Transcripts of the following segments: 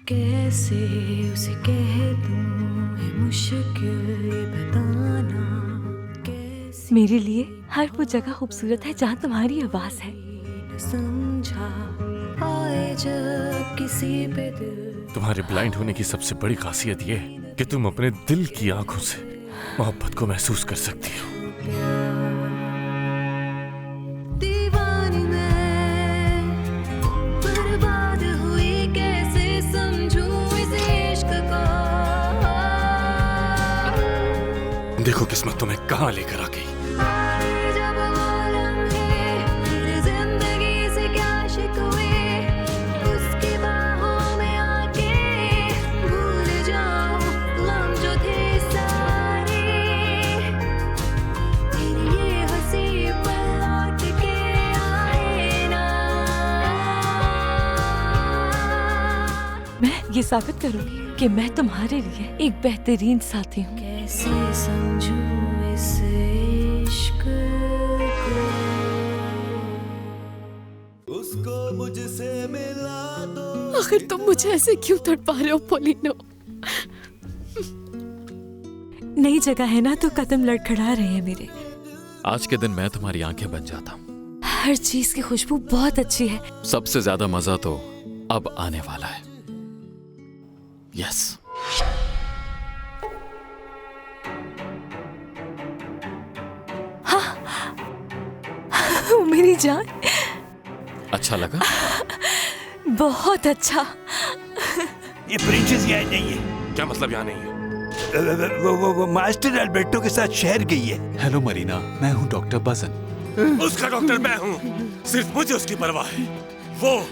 कैसे उसे कह दूं है मुश्किल ये बताना कैसे मेरे लिए हर वो जगह खूबसूरत है जहाँ तुम्हारी आवाज है। न समझा आए जब किसी पे दिल तुम्हारे ब्लाइंड होने की सबसे बड़ी खासियत ये है कि तुम अपने दिल की आंखों से मोहब्बत को महसूस कर सकती हो। दीवानी मैं बर्बाद हुई कैसे समझूं इस इश्क को देखो किस्मत तुम्हें कहाँ लेकर आ गई। जब वो लम्हे मेरी जिंदगी से क्या शिकवे उसकी बाहों में आके भूल जाऊं गम जो थे सारे फिर ये हंसी पल लौट के आए ना। मैं ये साबित करूंगी कि मैं तुम्हारे लिए एक बेहतरीन साथी हूँ। कैसे समझूं इस इश्क को उसको मुझसे मिला दो। आखिर तुम मुझे ऐसे क्यों तड़पा रहे हो पोलिनो? नई जगह है ना तो कदम लड़खड़ा रहे हैं मेरे। आज के दिन मैं तुम्हारी आंखें बन जाता हूँ। हर चीज की खुशबू बहुत अच्छी है। सबसे ज्यादा मजा तो अब आने वाला है। यस। मेरी जान, अच्छा लगा? बहुत अच्छा। ये प्रिंसेस यहाँ नहीं है। क्या मतलब यहाँ नहीं है? वो मास्टर अल्बर्टो के साथ शहर गई है। हेलो मरीना, मैं हूँ डॉक्टर बसन। उसका डॉक्टर मैं हूँ। सिर्फ मुझे उसकी परवाह है। वो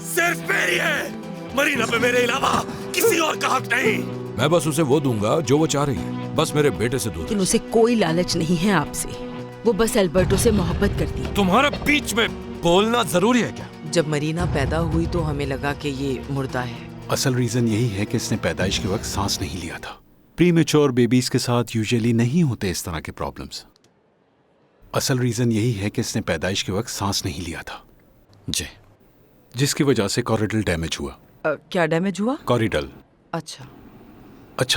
सिर्फ मेरी है। मरीना पे मेरे अलावा किसी और का हक नहीं। मैं बस उसे वो दूंगा जो वो चाह रही है। बस मेरे बेटे से दूर। लेकिन उसे कोई लालच नहीं है आपसे। वो बस अल्बर्टो से मोहब्बत करती है। तुम्हारा बीच में बोलना जरूरी है क्या? जब मरीना पैदा हुई तो हमें लगा कि ये मुर्दा है। असल रीजन यही है कि इसने पैदाइश के वक्त सांस नहीं लिया था। प्रीमेच्योर बेबीज के साथ यूजुअली नहीं होते इस तरह के प्रॉब्लम्स। असल रीजन यही है कि इसने पैदाइश के वक्त सांस नहीं लिया था, जी। जिसकी वजह से कॉरिडल डैमेज हुआ। क्या डैमेज हुआ? कॉरिडल। अच्छा,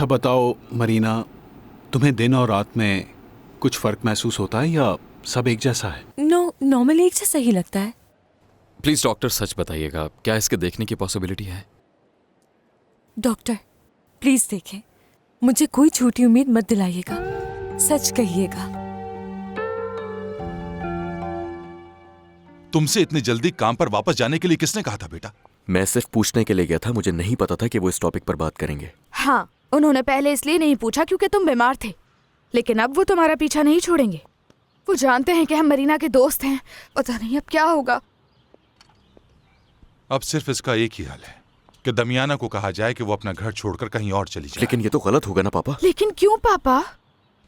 बताओ मरीना, तुम्हें दिन और रात में कुछ फर्क महसूस होता है या सब एक जैसा है? नॉर्मली एक जैसा ही लगता है। प्लीज डॉक्टर सच बताइएगा, क्या इसके देखने की पॉसिबिलिटी है? डॉक्टर प्लीज देखें, मुझे कोई झूठी उम्मीद मत दिलाइएगा, सच कहिएगा। तुमसे इतनी जल्दी काम पर वापस जाने के लिए किसने कहा था बेटा? मैं सिर्फ पूछने के लिए गया था। मुझे नहीं पता था कि वो इस टॉपिक पर बात करेंगे। हाँ, उन्होंने पहले इसलिए नहीं पूछा क्योंकि तुम बीमार थे, लेकिन अब वो तुम्हारा पीछा नहीं छोड़ेंगे। वो जानते हैं कि हम मरीना के दोस्त हैं। पता नहीं अब क्या होगा। अब सिर्फ इसका एक ही हल है कि दमियाना को कहा जाए कि वो अपना घर छोड़कर कहीं और चली जाए। लेकिन ये तो गलत होगा ना पापा? लेकिन क्यों पापा?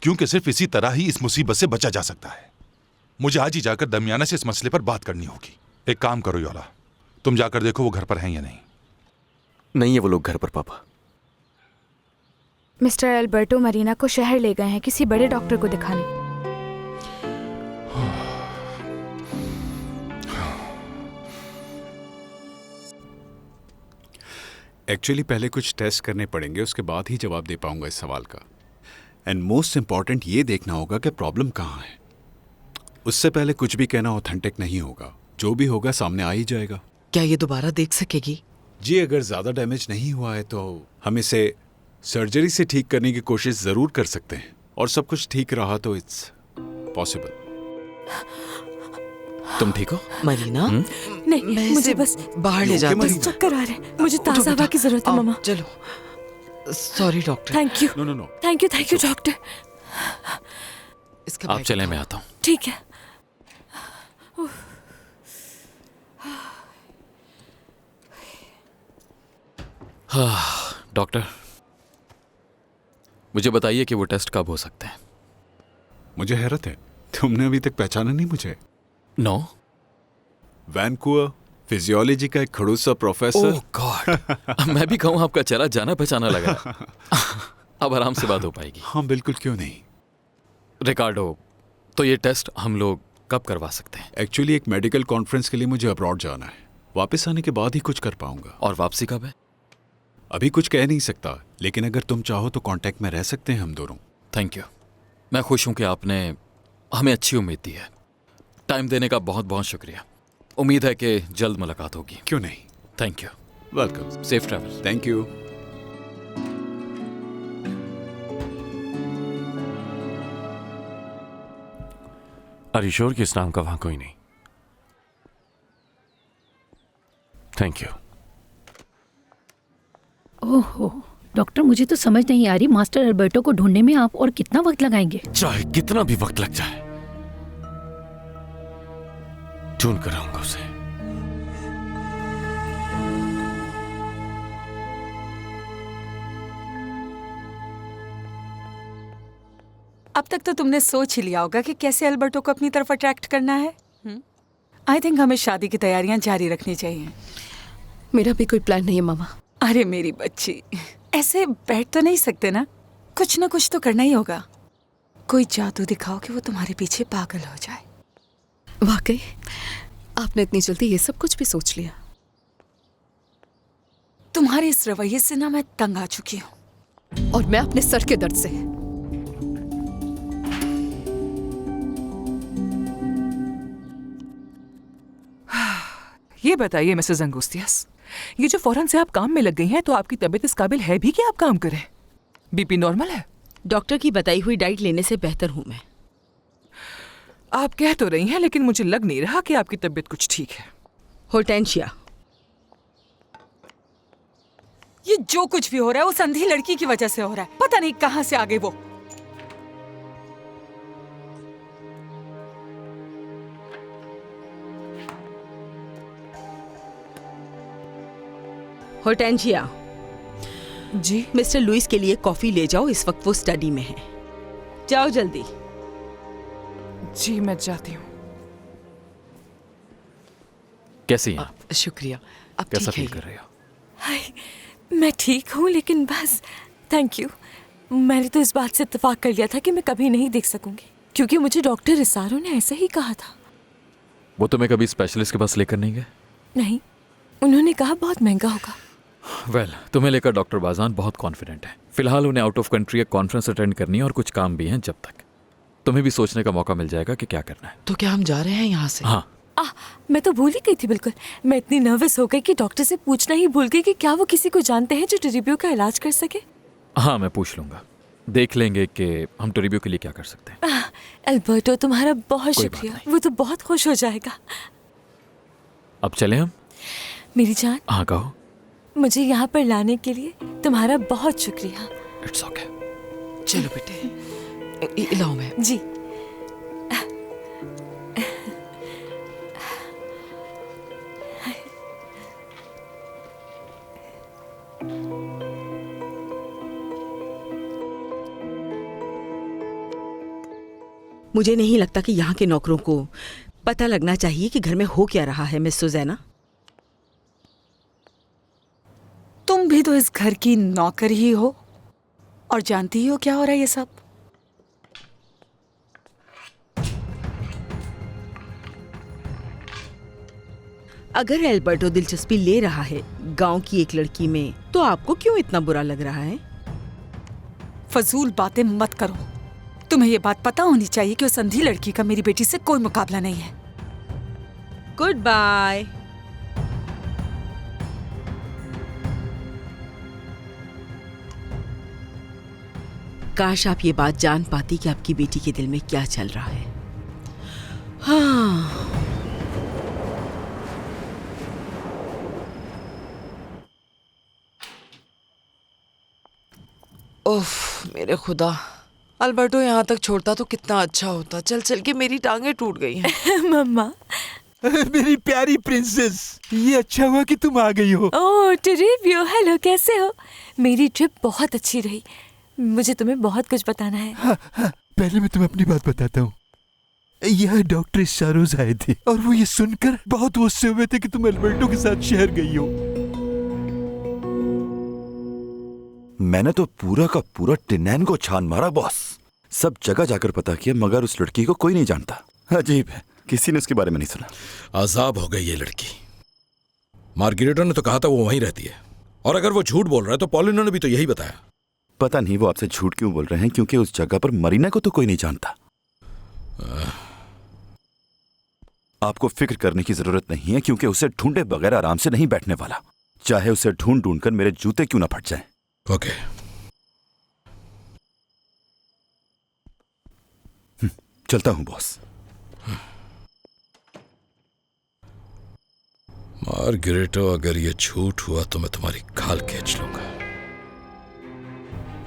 क्योंकि सिर्फ इसी तरह ही इस मुसीबत से बचा जा सकता है। मुझे आज ही जाकर दमियाना से इस मसले पर बात करनी होगी। एक काम करो योला, तुम जाकर देखो वो घर पर हैं या नहीं। नहीं है वो लोग घर पर पापा। मिस्टर अल्बर्टो मरीना को शहर ले गए हैं किसी बड़े डॉक्टर को दिखाने। एक्चुअली पहले कुछ टेस्ट करने पड़ेंगे, उसके बाद ही जवाब दे पाऊंगा इस सवाल का। एंड मोस्ट इंपॉर्टेंट ये देखना होगा कि प्रॉब्लम कहाँ है। उससे पहले कुछ भी कहना ऑथेंटिक नहीं होगा। जो भी होगा सामने आ ही जाएगा। क्या ये दोबारा देख सकेगी? जी, अगर ज्यादा डैमेज नहीं हुआ है तो हम इसे सर्जरी से ठीक करने की कोशिश जरूर कर सकते हैं, और सब कुछ ठीक रहा तो इट्स पॉसिबल। तुम ठीक हो मरीना? नहीं, मुझे बस बाहर ले जाती बस हूँ। चक्कर आ रहे हैं। मुझे ताज़ा हवा की जरूरत है मामा। चलो। Sorry doctor. Thank you. No. Thank you doctor. इसका आप चले, मैं आता हूँ। ठीक है। डॉक्टर मुझे बताइए कि वो टेस्ट कब हो सकते हैं? मुझे हैरत है, तुमने अभी तक पहचाना नहीं मुझे। नो। वैनकूवर फिजियोलॉजी का एक खड़ूस सा प्रोफेसर। ओह गॉड, मैं भी कहूँ आपका चला जाना पहचाना लगा। अब आराम से बात हो पाएगी। हाँ बिल्कुल, क्यों नहीं। रिकार्डो, तो ये टेस्ट हम लोग कब करवा सकते हैं? एक्चुअली एक मेडिकल कॉन्फ्रेंस के लिए मुझे अब्रॉड जाना है। वापस आने के बाद ही कुछ कर पाऊंगा। और वापसी कब है? अभी कुछ कह नहीं सकता, लेकिन अगर तुम चाहो तो कांटेक्ट में रह सकते हैं हम दोनों। Thank you. मैं खुश हूं कि आपने हमें अच्छी उम्मीद दी है। टाइम देने का बहुत बहुत शुक्रिया। उम्मीद है कि जल्द मुलाकात होगी। क्यों नहीं। Thank you. Welcome. Safe travel. Thank you. अरिशोर किस नाम का वहां कोई नहीं। Thank you. ओहो डॉक्टर, मुझे तो समझ नहीं आ रही मास्टर अल्बर्टो को ढूंढने में आप और कितना वक्त लगाएंगे? चाहे कितना भी वक्त लग जाए, ढूंढ कर आऊंगा उसे। अब तक तो तुमने सोच ही लिया होगा कि कैसे अल्बर्टो को अपनी तरफ अट्रैक्ट करना है। आई थिंक हमें शादी की तैयारियां जारी रखनी चाहिए। मेरा भी कोई प्लान नहीं है मामा। अरे मेरी बच्ची, ऐसे बैठ तो नहीं सकते ना, कुछ ना कुछ तो करना ही होगा। कोई जादू दिखाओ कि वो तुम्हारे पीछे पागल हो जाए। वाकई आपने इतनी जल्दी ये सब कुछ भी सोच लिया? तुम्हारे इस रवैये से ना मैं तंग आ चुकी हूँ। और मैं अपने सर के दर्द से। ये बताइए मिसेस अंगुस्तियास, ये जो फौरन से आप काम में लग गई हैं, तो आपकी तबीयत इस काबिल है भी कि आप काम करें? बीपी नॉर्मल है? डॉक्टर की बताई हुई डाइट लेने से बेहतर हूं मैं। आप कह तो रही हैं, लेकिन मुझे लग नहीं रहा कि आपकी तबीयत कुछ ठीक है। होर्टेंशिया। ये जो कुछ भी हो रहा है वो संधी लड़की की वजह से हो रहा है। पता नहीं कहां से आ गई वो। होर्टेंशिया जी। मिस्टर लुइस के लिए कॉफी ले जाओ, इस वक्त वो स्टडी में है। जाओ जल्दी। जी मैं जाती हूँ। कैसी हैं? शुक्रिया। अब कैसा ठीक फील है कर रहे हो? हाय, मैं ठीक हूँ, लेकिन बस थैंक यू। मैंने तो इस बात से इत्तेफाक कर लिया था कि मैं कभी नहीं देख सकूंगी, क्योंकि मुझे डॉक्टर रिसारो ने ऐसा ही कहा था। वो तुम्हें कभी स्पेशलिस्ट के पास लेकर नहीं गए? नहीं, उन्होंने कहा बहुत महंगा होगा। वेल, तुम्हें लेकर डॉक्टर बाजान बहुत कॉन्फिडेंट है। फिलहाल उन्हें आउट ऑफ कंट्री एक कॉन्फ्रेंस अटेंड करनी है और कुछ काम भी हैं। जब तक तुम्हें भी सोचने का मौका मिल जाएगा कि क्या करना है। तो क्या हम जा रहे हैं यहाँ से? हाँ। मैं तो भूल ही गई थी बिल्कुल। मैं इतनी नर्वस हो गई कि डॉक्टर से पूछना ही भूल गई कि क्या वो किसी को जानते हैं जो टोरिबियो का इलाज कर सके। हाँ, मैं पूछ लूंगा। देख लेंगे कि हम टोरिबियो के लिए क्या कर सकते हैं। अल्बर्टो, तुम्हारा बहुत कोई बात शुक्रिया। वो तो बहुत खुश हो जाएगा। अब चलें हम? मेरी जान, हाँ कहो। मुझे यहाँ पर लाने के लिए तुम्हारा बहुत शुक्रिया। It's okay. चलो बेटे, लाओ मैं। जी। मुझे नहीं लगता कि यहाँ के नौकरों को पता लगना चाहिए कि घर में हो क्या रहा है। मिस सुजैना, तुम भी तो इस घर की नौकर ही हो और जानती ही हो क्या हो रहा है ये सब। अगर एल्बर्टो दिलचस्पी ले रहा है गांव की एक लड़की में, तो आपको क्यों इतना बुरा लग रहा है? फजूल बातें मत करो। तुम्हें ये बात पता होनी चाहिए कि उस अंधी लड़की का मेरी बेटी से कोई मुकाबला नहीं है। Goodbye. काश आप ये बात जान पाती कि आपकी बेटी के दिल में क्या चल रहा है। हाँ। उफ, मेरे खुदा, अल्बर्टो यहाँ तक छोड़ता तो कितना अच्छा होता। चल चल के मेरी टांगें टूट गई हैं। मम्मा। मेरी प्यारी प्रिंसेस, ये अच्छा हुआ कि तुम आ गई हो। ओह टोरिबियो, हेलो, कैसे हो? मेरी ट्रिप बहुत अच्छी रही। मुझे तुम्हें बहुत कुछ बताना है। हाँ, पहले मैं तुम्हें अपनी बात बताता हूँ। यह डॉक्टर शारोज आए थे और वो ये सुनकर बहुत गुस्से हुए थे कि तुम अल्बर्टो के साथ शहर गई हो। मैंने तो पूरा का पूरा टिनैन को छान मारा बॉस। सब जगह जाकर पता किया, मगर उस लड़की को कोई नहीं जानता। अजीब है, किसी ने उसके बारे में नहीं सुना। अजाब हो गई ये लड़की। मार्गरेटा ने तो कहा था वो वहीं रहती है। और अगर वो झूठ बोल रहा है तो पॉलिनो ने भी तो यही बताया। पता नहीं वो आपसे झूठ क्यों बोल रहे हैं, क्योंकि उस जगह पर मरीना को तो कोई नहीं जानता। आपको फिक्र करने की जरूरत नहीं है, क्योंकि उसे ढूंढे बगैर आराम से नहीं बैठने वाला, चाहे उसे ढूंढ ढूंढ कर मेरे जूते क्यों ना फट जाएं। ओके। चलता हूं बॉस। मार्गरेटो, अगर ये झूठ हुआ तो मैं तुम्हारी खाल खींच लूंगा।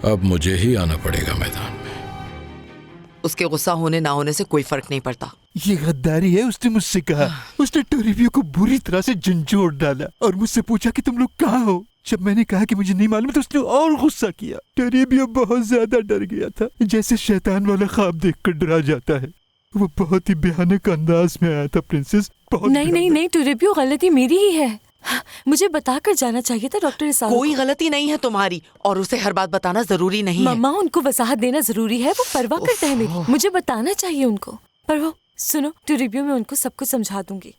अब मुझे ही आना पड़ेगा मैदान में। उसके गुस्सा होने ना होने से कोई फर्क नहीं पड़ता। ये गद्दारी है, उसने मुझसे कहा। उसने टोरिबियो को बुरी तरह से झंझोड़ डाला और मुझसे पूछा कि तुम लोग कहाँ हो। जब मैंने कहा कि मुझे नहीं मालूम तो उसने और गुस्सा किया। टोरिबियो बहुत ज्यादा डर गया था, जैसे शैतान वाला ख्वाब देखकर डरा जाता है। वो बहुत ही भयानक अंदाज में आया था प्रिंसेस। बहुत नहीं नहीं नहीं टोरिबियो, गलती मेरी ही है। मुझे बताकर जाना चाहिए था डॉक्टर इसारो। कोई गलती नहीं है तुम्हारी, और उसे हर बात बताना जरूरी नहीं है। मम्मा, उनको वजाहत देना जरूरी है, वो परवाह करते हैं मेरी। मुझे बताना चाहिए उनको। पर वो सुनो टोरिबियो, मैं उनको सब कुछ समझा दूंगी।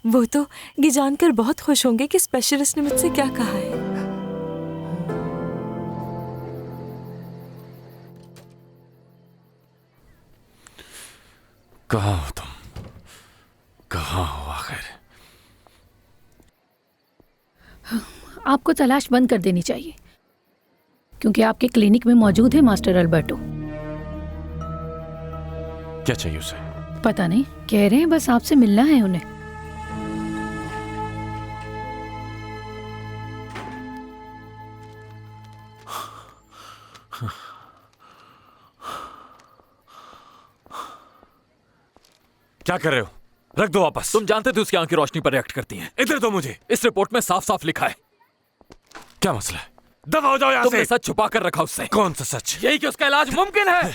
वो तो ये जानकर बहुत खुश होंगे कि स्पेशलिस्ट ने मुझसे क्या कहा है। कहाँ हो तुम? कहाँ हो आखिर? आपको तलाश बंद कर देनी चाहिए, क्योंकि आपके क्लिनिक में मौजूद है मास्टर अल्बर्टो। क्या चाहिए उसे? पता नहीं, कह रहे हैं बस आपसे मिलना है उन्हें। क्या कर रहे हो? रख दो वापस। तुम जानते थे उसकी आंखें रोशनी पर रिएक्ट करती हैं। इधर दो मुझे। इस रिपोर्ट में साफ साफ लिखा है। क्या मसला है? दफा हो जाओ यहाँ से। तुमने सच छुपा कर रखा उससे। कौन सा सच? यही कि उसका इलाज मुमकिन है।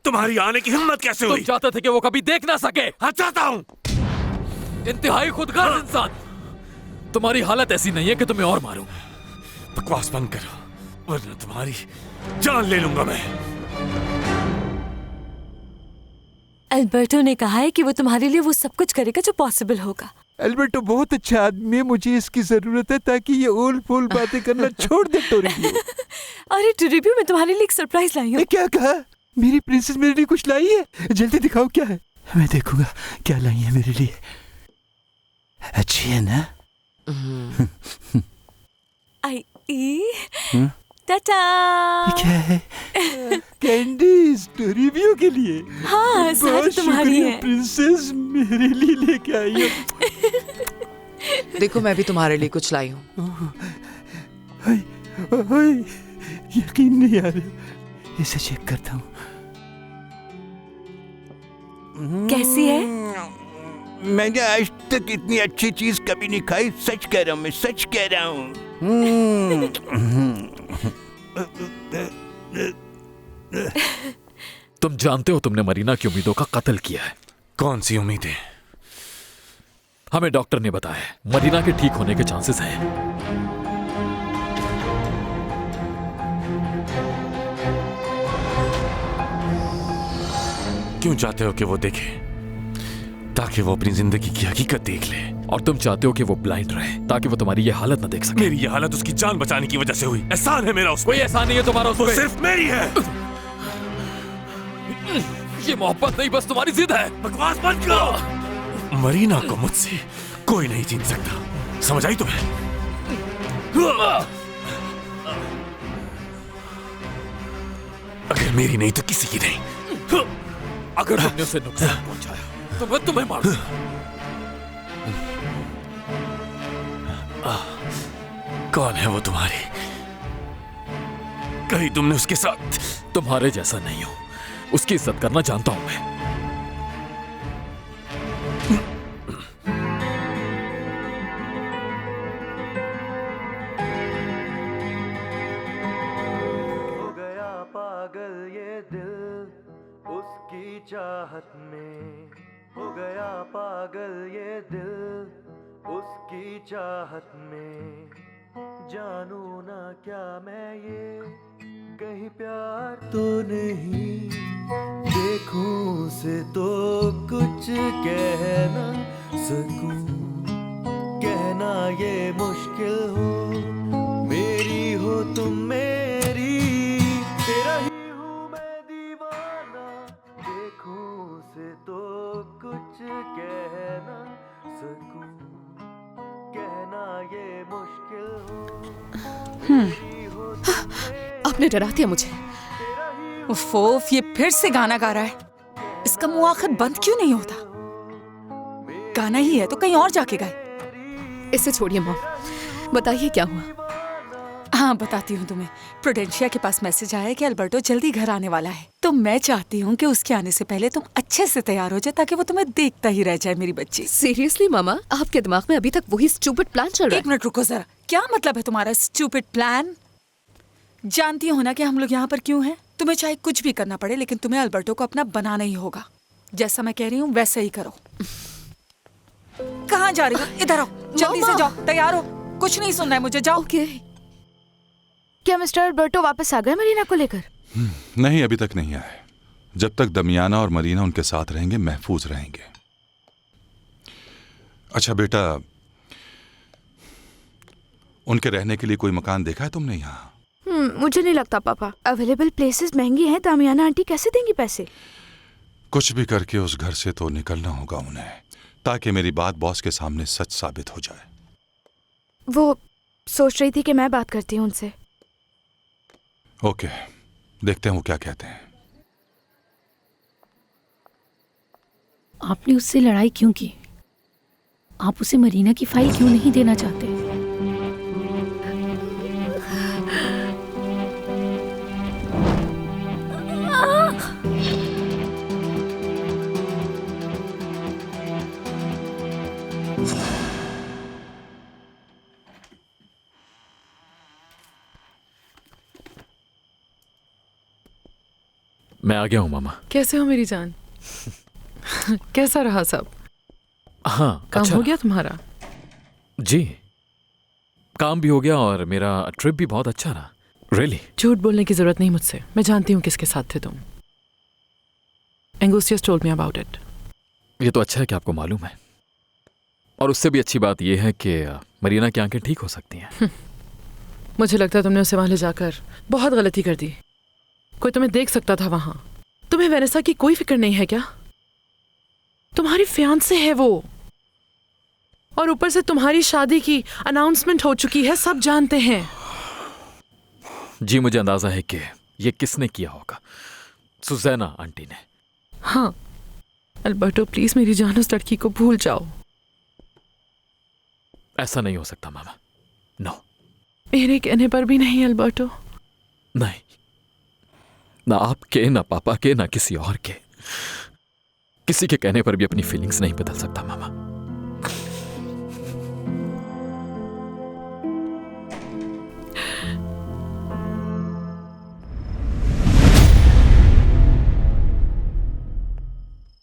तुम्हारी आने की हिम्मत कैसे हुई? तुम चाहते थे कि वो कभी देख ना सके। हाँ, चाहता हूँ। इंतहाई खुदगर्ज इंसान। तुम्हारी हालत ऐसी नहीं है कि तुम्हें और मारूं। बकवास बंद करो, वरना तुम्हारी जान ले लूंगा मैं। अल्बर्टो ने कहा है कि वो तुम्हारे लिए वो सब कुछ करेगा जो पॉसिबल होगा। अल्बर्टो बहुत अच्छा आदमी है, मुझे इसकी जरूरत है ताकि ये ओल फोल बातें करना छोड़ दे टोरिबियो। अरे टोरिबियो, मैं तुम्हारे लिए एक सरप्राइज लाई हूँ। क्या कहा? मेरी प्रिंसेस मेरे लिए कुछ लाई है? जल्दी दिखाओ क्या है। मैं देखूंगा क्या लाई है मेरे लिए। अच्छी है ना? टाटा। क्या है? कैंडीज टोरिबियो के लिए। हाँ, सारी तुम्हारी है। प्रिंसेस मेरे लिए लेके आई हो। देखो, मैं भी तुम्हारे लिए कुछ लाई हूँ। यकीन नहीं आ रहा। इसे चेक करता हूँ। कैसी है? मैंने आज तक इतनी अच्छी चीज कभी नहीं खाई। सच कह रहा हूँ, मैं सच कह रहा हूँ। तुम जानते हो तुमने मरीना की उम्मीदों का कत्ल किया है। कौन सी उम्मीदें? हमें डॉक्टर ने बताया है मरीना के ठीक होने के चांसेस हैं। क्यों चाहते हो कि वो देखे? ताकि वो अपनी जिंदगी की हकीकत देख ले। और तुम चाहते हो कि वो ब्लाइंड रहे ताकि वो तुम्हारी ये हालत न देख सके। मेरी ये हालत उसकी जान बचाने की वजह से हुई। एहसान है मेरा उस पे। कोई एहसान नहीं है तुम्हारा उस पे। वो सिर्फ मेरी है। ये मोहब्बत नहीं, बस तुम्हारी जिद है। बकवास बंद करो। मरीना को मुझसे कोई नहीं छीन सकता, समझ आई तुम्हें? अगर मेरी नहीं तो किसी की नहीं। अगर तुमने उसे नुकसान पहुंचाया तो मैं तुम्हें मारूंगा। कौन है वो तुम्हारी? कहीं तुमने उसके साथ? तुम्हारे जैसा नहीं हूं, उसकी इज्जत करना जानता हूं मैं। हो गया पागल ये दिल उसकी चाहत में, हो गया पागल ये दिल उसकी चाहत में। जानू ना क्या मैं ये कहीं प्यार तो नहीं, देखूं से तो कुछ कह ना सकूं, कहना ये मुश्किल हो आपने डरा दिया मुझे। उफ, ये फिर से गाना गा रहा है। इसका मुंह आखिर बंद क्यों नहीं होता? गाना ही है तो कहीं और जाके गाए। इसे छोड़िए मॉम, बताइए क्या हुआ। हाँ बताती हूँ तुम्हें। प्रूडेंशिया के पास मैसेज आया है कि अल्बर्टो जल्दी घर आने वाला है, तो मैं चाहती हूँ कि उसके आने से पहले तुम अच्छे से तैयार हो जाए ताकि वो तुम्हें देखता ही रह जाए मेरी बच्ची। सीरियसली मामा, आपके दिमाग में अभी तक वही स्टूपिड प्लान चल रहा है? एक मिनट रुको जरा, क्या मतलब है तुम्हारा स्टूपिड प्लान? जानती हो ना कि हम लोग यहाँ पर क्यों हैं? तुम्हें चाहे कुछ भी करना पड़े लेकिन तुम्हें अल्बर्टो को अपना बनाना ही होगा। जैसा मैं कह रही हूँ वैसा ही करो। कहाँ जा रही हो? इधर आओ, जल्दी से जाओ, तैयार हो। कुछ नहीं सुनना है मुझे, जाओ। क्या मिस्टर अल्बर्टो वापस आ गए मरीना को लेकर? नहीं, अभी तक नहीं आए। जब तक दमियाना और मरीना उनके साथ रहेंगे महफूज रहेंगे। अच्छा बेटा, उनके रहने के लिए कोई मकान देखा है तुमने यहाँ? मुझे नहीं लगता पापा। अवेलेबल प्लेसेस महंगी हैं, दामियाना आंटी कैसे देंगी पैसे? कुछ भी करके उस घर से तो निकलना होगा उन्हें, ताकि मेरी बात बॉस के सामने सच साबित हो जाए। वो सोच रही थी कि मैं बात करती हूँ उनसे। ओके, देखते हैं वो क्या कहते हैं। आपने उससे लड़ाई क्यों की? आप उसे मरीना की फाइल क्यों नहीं देना चाहते? मैं आ गया हूँ मामा। कैसे हो मेरी जान? कैसा रहा सब? हाँ, काम अच्छा हो गया तुम्हारा? जी, काम भी हो गया और मेरा ट्रिप भी बहुत अच्छा रहा। रियली? झूठ बोलने की जरूरत नहीं मुझसे, मैं जानती हूँ किसके साथ थे तुम। एंगुस्टियस टोल्ड मी अबाउट इट। ये तो अच्छा है कि आपको मालूम है, और उससे भी अच्छी बात यह है कि मरीना की आंखें ठीक हो सकती हैं। मुझे लगता है तुमने उसे वहां ले जाकर बहुत गलती कर दी। कोई तुम्हें देख सकता था वहां। तुम्हें वेनेसा की कोई फिक्र नहीं है क्या? तुम्हारी फियांसे है वो, और ऊपर से तुम्हारी शादी की अनाउंसमेंट हो चुकी है, सब जानते हैं। जी, मुझे अंदाजा है कि ये किसने किया होगा। सुजैना आंटी ने। हाँ अल्बर्टो, प्लीज मेरी जान, उस लड़की को भूल जाओ। ऐसा नहीं हो सकता मामा, नो। मेरे कहने पर भी नहीं अल्बर्टो। नहीं, ना आपके, ना पापा के, ना किसी और के। किसी के कहने पर भी अपनी फीलिंग्स नहीं बदल सकता मामा।